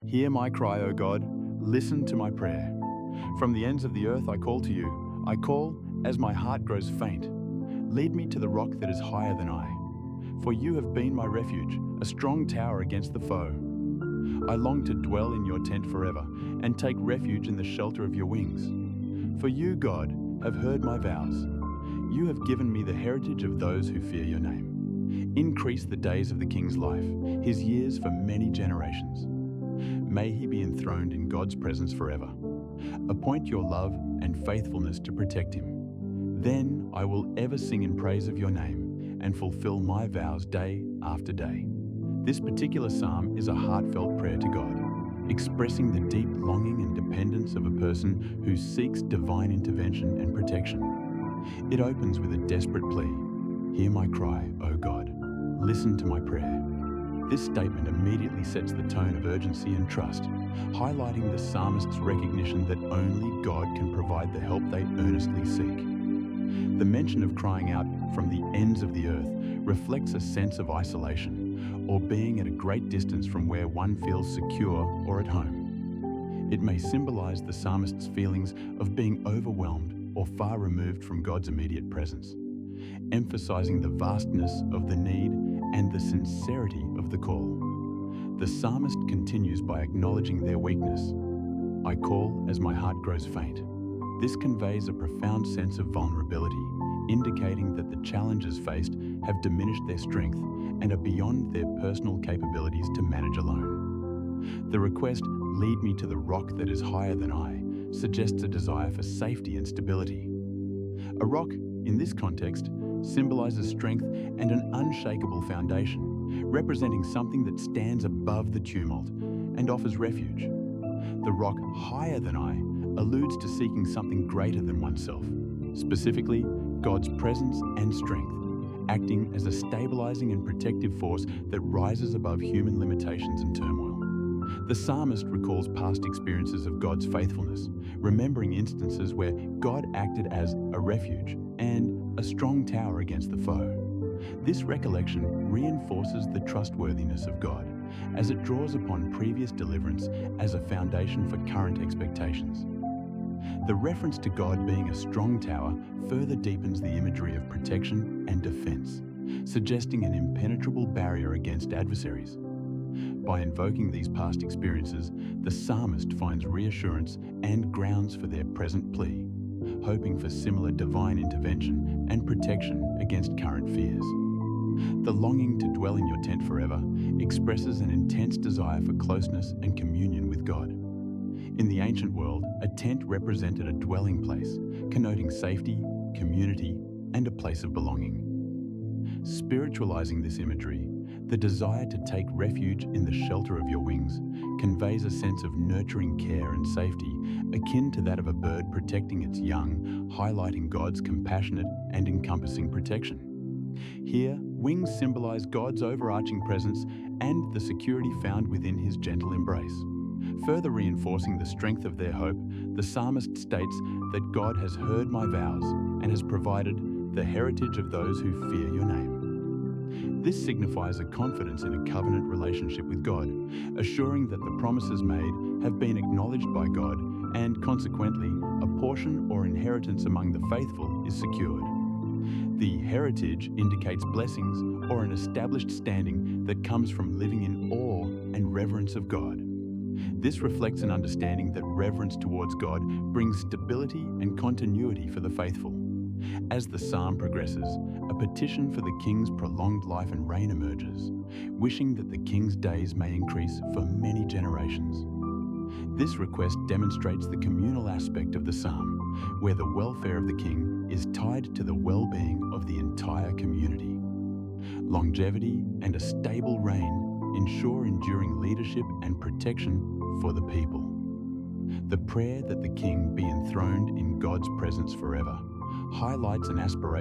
Hear my cry, O God, listen to my prayer. From the ends of the earth I call to you. I call as my heart grows faint. Lead me to the rock that is higher than I. For you have been my refuge, a strong tower against the foe. I long to dwell in your tent forever and take refuge in the shelter of your wings. For you, God, have heard my vows. You have given me the heritage of those who fear your name. Increase the days of the king's life, his years for many generations. May he be enthroned in God's presence forever. Appoint your love and faithfulness to protect him. Then I will ever sing in praise of your name and fulfill my vows day after day. This particular psalm is a heartfelt prayer to God, expressing the deep longing and dependence of a person who seeks divine intervention and protection. It opens with a desperate plea, "Hear my cry, O God. Listen to my prayer." This statement immediately sets the tone of urgency and trust, highlighting the psalmist's recognition that only God can provide the help they earnestly seek. The mention of crying out from the ends of the earth reflects a sense of isolation, or being at a great distance from where one feels secure or at home. It may symbolize the psalmist's feelings of being overwhelmed or far removed from God's immediate presence, emphasizing the vastness of the need and the sincerity of the call. The psalmist continues by acknowledging their weakness. I call as my heart grows faint. This conveys a profound sense of vulnerability, indicating that the challenges faced have diminished their strength and are beyond their personal capabilities to manage alone. The request, "Lead me to the rock that is higher than I," suggests a desire for safety and stability. A rock, in this context, symbolizes strength and an unshakable foundation, representing something that stands above the tumult and offers refuge. The rock higher than I alludes to seeking something greater than oneself, specifically God's presence and strength, acting as a stabilizing and protective force that rises above human limitations and turmoil. The psalmist recalls past experiences of God's faithfulness, remembering instances where God acted as a refuge and a strong tower against the foe. This recollection reinforces the trustworthiness of God, as it draws upon previous deliverance as a foundation for current expectations. The reference to God being a strong tower further deepens the imagery of protection and defense, suggesting an impenetrable barrier against adversaries. By invoking these past experiences, the psalmist finds reassurance and grounds for their present plea, hoping for similar divine intervention and protection against current fears. The longing to dwell in your tent forever expresses an intense desire for closeness and communion with God. In the ancient world, a tent represented a dwelling place, connoting safety, community, and a place of belonging. Spiritualizing this imagery, the desire to take refuge in the shelter of your wings conveys a sense of nurturing care and safety, akin to that of a bird protecting its young, highlighting God's compassionate and encompassing protection. Here, wings symbolize God's overarching presence and the security found within his gentle embrace. Further reinforcing the strength of their hope, the psalmist states that God has heard my vows and has provided the heritage of those who fear your name. This signifies a confidence in a covenant relationship with God, assuring that the promises made have been acknowledged by God and, consequently, a portion or inheritance among the faithful is secured. The heritage indicates blessings or an established standing that comes from living in awe and reverence of God. This reflects an understanding that reverence towards God brings stability and continuity for the faithful. As the psalm progresses, a petition for the king's prolonged life and reign emerges, wishing that the king's days may increase for many generations. This request demonstrates the communal aspect of the psalm, where the welfare of the king is tied to the well-being of the entire community. Longevity and a stable reign ensure enduring leadership and protection for the people. The prayer that the king be enthroned in God's presence forever highlights an aspiration